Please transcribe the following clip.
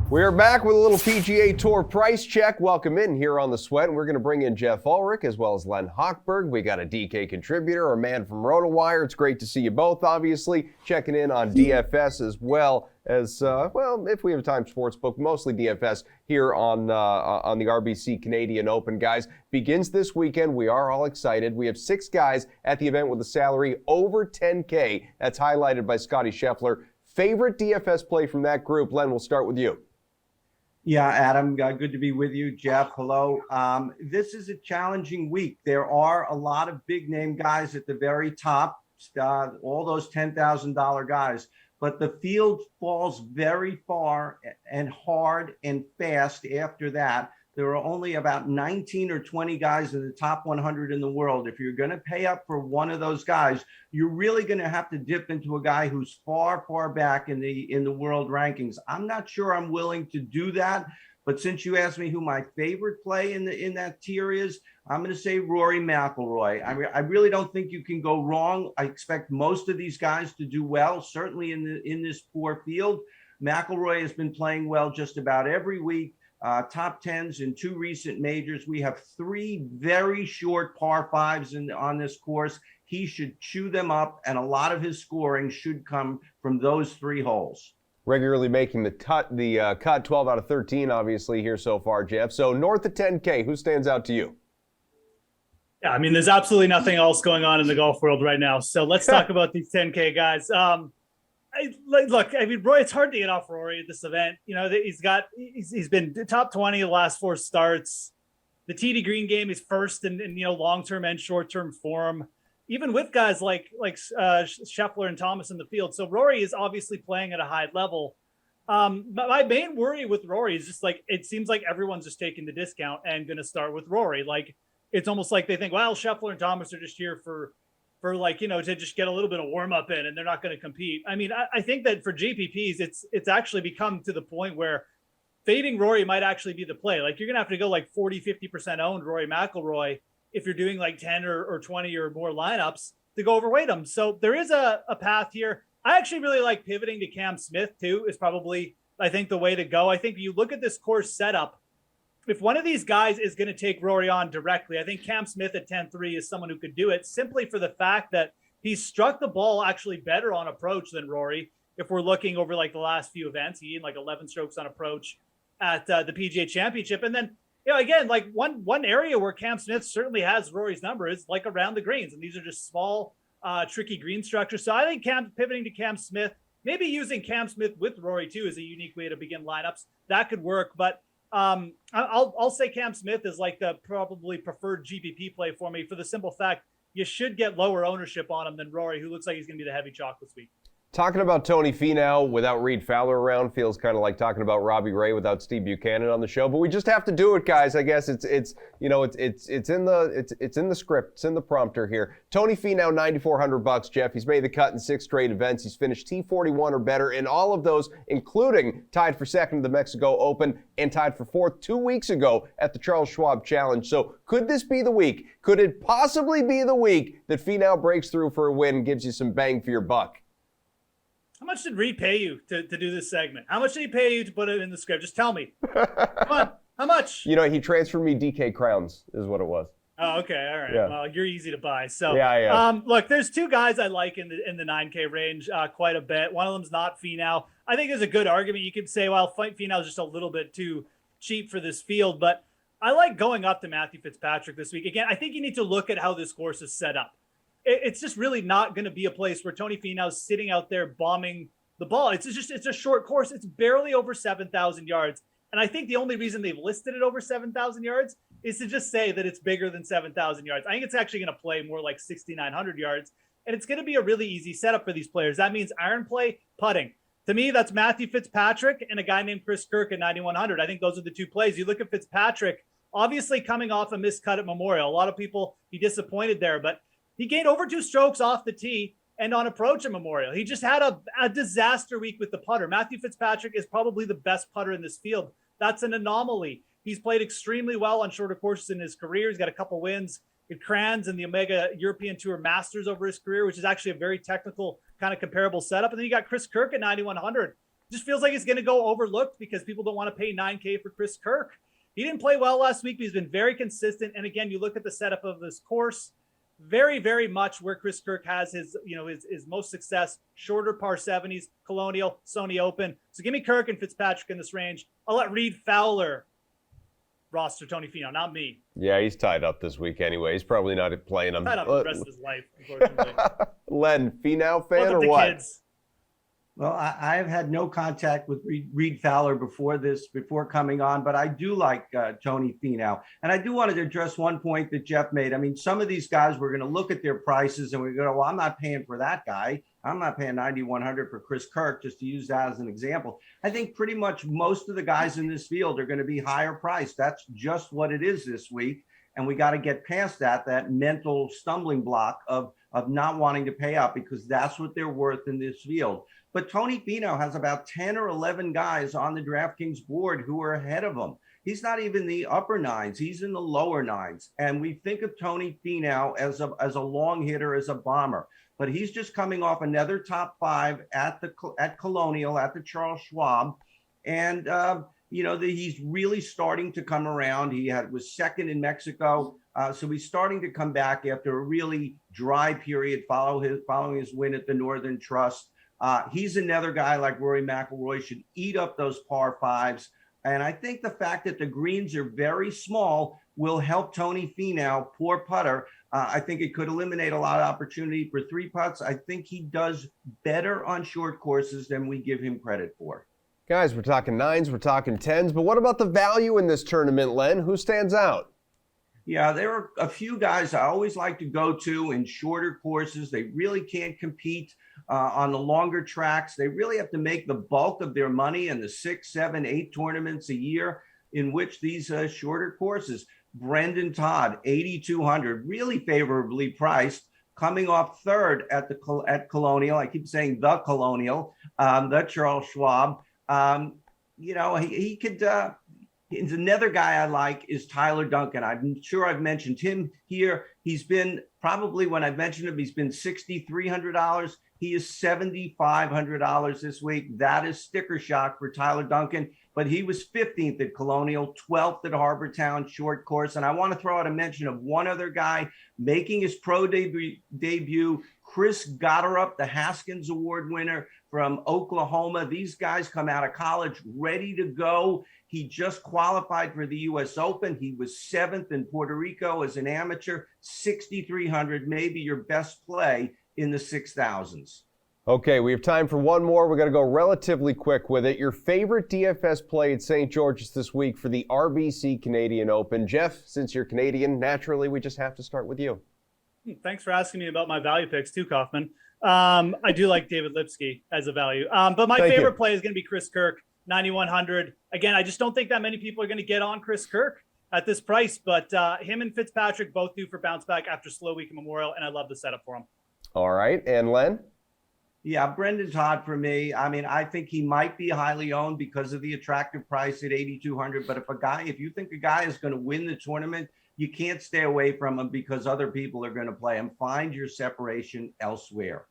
We're back with a little PGA Tour price check. Welcome in here on The Sweat. We're going to bring in Geoff Ulrich as well as Len Hochberg. We got a DK contributor, a man from Rotowire. It's great to see you both, obviously. Checking in on DFS as well as, if we have time, sportsbook, mostly DFS here on the RBC Canadian Open, guys. Begins this weekend. We are all excited. We have 6 guys at the event with a salary over $10K. That's highlighted by Scotty Scheffler. Favorite DFS play from that group? Len, we'll start with you. Yeah, Adam, good to be with you. Geoff, hello. This is a challenging week. There are a lot of big name guys at the very top, all those $10,000 guys, but the field falls very far and hard and fast after that. There are only about 19 or 20 guys in the top 100 in the world. If you're going to pay up for one of those guys, you're really going to have to dip into a guy who's far, far back in the world rankings. I'm not sure I'm willing to do that, but since you asked me who my favorite play in that tier is, I'm going to say Rory McIlroy. I really don't think you can go wrong. I expect most of these guys to do well, certainly in this poor field. McIlroy has been playing well just about every week. Top 10s in 2 recent majors. We have 3 very short par 5s on this course. He should chew them up, and a lot of his scoring should come from those 3 holes. Regularly making the cut, 12 out of 13, obviously, here so far, Geoff. So north of 10K, who stands out to you? Yeah, I mean, there's absolutely nothing else going on in the golf world right now. So let's talk about these 10K guys. Look, I mean, Roy, it's hard to get off Rory at this event. You know, he's been top 20 the last 4 starts. The TD Green game is first in long-term and short-term form, even with guys like Scheffler and Thomas in the field. So Rory is obviously playing at a high level. My main worry with Rory is just it seems like everyone's just taking the discount and going to start with Rory. Like, it's almost like they think, well, Scheffler and Thomas are just here for to just get a little bit of warm up in, and they're not going to compete. I mean, I think that for GPPs, it's actually become to the point where fading Rory might actually be the play. Like, you're going to have to go 40, 50% owned Rory McIlroy if you're doing 10 or 20 or more lineups to go overweight him. So there is a path here. I actually really like pivoting to Cam Smith too, is probably, I think, the way to go. I think you look at this course setup, if one of these guys is going to take Rory on directly, I think Cam Smith at 10-3 is someone who could do it, simply for the fact that he's struck the ball actually better on approach than Rory. If we're looking over the last few events, he had 11 strokes on approach at the PGA Championship. And then, again, one area where Cam Smith certainly has Rory's number is around the greens. And these are just small, tricky green structures. So I think pivoting to Cam Smith, maybe using Cam Smith with Rory too, is a unique way to begin lineups. That could work. But I'll say Cam Smith is the probably preferred GPP play for me, for the simple fact you should get lower ownership on him than Rory, who looks like he's going to be the heavy chalk this week. Talking about Tony Finau without Reed Fowler around feels kind of like talking about Robbie Ray without Steve Buchanan on the show, but we just have to do it, guys. I guess it's in the script, it's in the prompter here. Tony Finau, $9,400, Geoff. He's made the cut in 6 straight events. He's finished T41 or better in all of those, including tied for second at the Mexico Open and tied for 4th 2 weeks ago at the Charles Schwab Challenge. So could this be the week? Could it possibly be the week that Finau breaks through for a win and gives you some bang for your buck? How much did Reed pay you to do this segment? How much did he pay you to put it in the script? Just tell me. Come on. How much? He transferred me DK crowns is what it was. Oh, okay. All right. Yeah. Well, you're easy to buy. So, yeah. Look, there's 2 guys I like in the 9K range quite a bit. One of them's not Finau. I think there's a good argument. You could say, well, Finau is just a little bit too cheap for this field. But I like going up to Matthew Fitzpatrick this week. Again, I think you need to look at how this course is set up. It's just really not going to be a place where Tony Finau's sitting out there bombing the ball. It's a short course. It's barely over 7,000 yards. And I think the only reason they've listed it over 7,000 yards is to just say that it's bigger than 7,000 yards. I think it's actually going to play more like 6,900 yards. And it's going to be a really easy setup for these players. That means iron play, putting. To me, that's Matthew Fitzpatrick and a guy named Chris Kirk at 9,100. I think those are the 2 plays. You look at Fitzpatrick, obviously coming off a missed cut at Memorial. A lot of people be disappointed there, but he gained over 2 strokes off the tee and on approach at Memorial. He just had a disaster week with the putter. Matthew Fitzpatrick is probably the best putter in this field. That's an anomaly. He's played extremely well on shorter courses in his career. He's got a couple wins at Crans and the Omega European Tour Masters over his career, which is actually a very technical kind of comparable setup. And then you got Chris Kirk at 9,100. just feels like he's going to go overlooked because people don't want to pay $9K for Chris Kirk. He didn't play well last week, but he's been very consistent. And again, you look at the setup of this course, very, very much where Chris Kirk has his most success, shorter par 70s, Colonial, Sony Open. So give me Kirk and Fitzpatrick in this range. I'll let Reed Fowler roster Tony Finau, not me. Yeah, he's tied up this week anyway. He's probably not playing him. Tied up for the rest of his life, unfortunately. Len, Finau fan or the what? Kids. Well, I have had no contact with Reed Fowler before coming on, but I do like Tony Finau. And I do want to address one point that Geoff made. I mean, some of these guys, we're going to look at their prices and we're going to go, well, I'm not paying for that guy. I'm not paying $9,100 for Chris Kirk, just to use that as an example. I think pretty much most of the guys in this field are going to be higher priced. That's just what it is this week. And we got to get past that mental stumbling block of not wanting to pay up, because that's what they're worth in this field. But Tony Finau has about 10 or 11 guys on the DraftKings board who are ahead of him. He's not even the upper nines. He's in the lower nines. And we think of Tony Finau as a long hitter, as a bomber. But he's just coming off another top 5 at Colonial, at the Charles Schwab. And, he's really starting to come around. He was second in Mexico. So he's starting to come back after a really dry period following his win at the Northern Trust. He's another guy like Rory McIlroy, should eat up those par 5s. And I think the fact that the greens are very small will help Tony Finau, poor putter. I think it could eliminate a lot of opportunity for 3 putts. I think he does better on short courses than we give him credit for. Guys, we're talking 9s, we're talking 10s, but what about the value in this tournament, Len? Who stands out? Yeah, there are a few guys I always like to go to in shorter courses. They really can't compete on the longer tracks. They really have to make the bulk of their money in the 6, 7, 8 tournaments a year in which these shorter courses. Brendan Todd, 8,200, really favorably priced, coming off third at Colonial. I keep saying the Colonial, the Charles Schwab. He could. He's another guy I like is Tyler Duncan. I'm sure I've mentioned him here. He's been probably, when I've mentioned him, he's been $6,300. He is $7,500 this week. That is sticker shock for Tyler Duncan. But he was 15th at Colonial, 12th at Harbortown short course. And I want to throw out a mention of one other guy making his pro debut, Chris Gotterup, the Haskins Award winner from Oklahoma. These guys come out of college ready to go. He just qualified for the U.S. Open. He was 7th in Puerto Rico as an amateur, 6,300, maybe your best play in the 6,000s. Okay, we have time for one more. We're going to go relatively quick with it. Your favorite DFS play at St. George's this week for the RBC Canadian Open. Geoff, since you're Canadian, naturally, we just have to start with you. Thanks for asking me about my value picks too, Kaufman. I do like David Lipsky as a value. But my favorite play is going to be Chris Kirk, 9,100. Again, I just don't think that many people are going to get on Chris Kirk at this price. But him and Fitzpatrick both due for bounce back after slow week in Memorial, and I love the setup for him. All right. And Len? Yeah, Brendan Todd for me. I mean, I think he might be highly owned because of the attractive price at 8,200. But if you think a guy is going to win the tournament, you can't stay away from him because other people are going to play him. Find your separation elsewhere.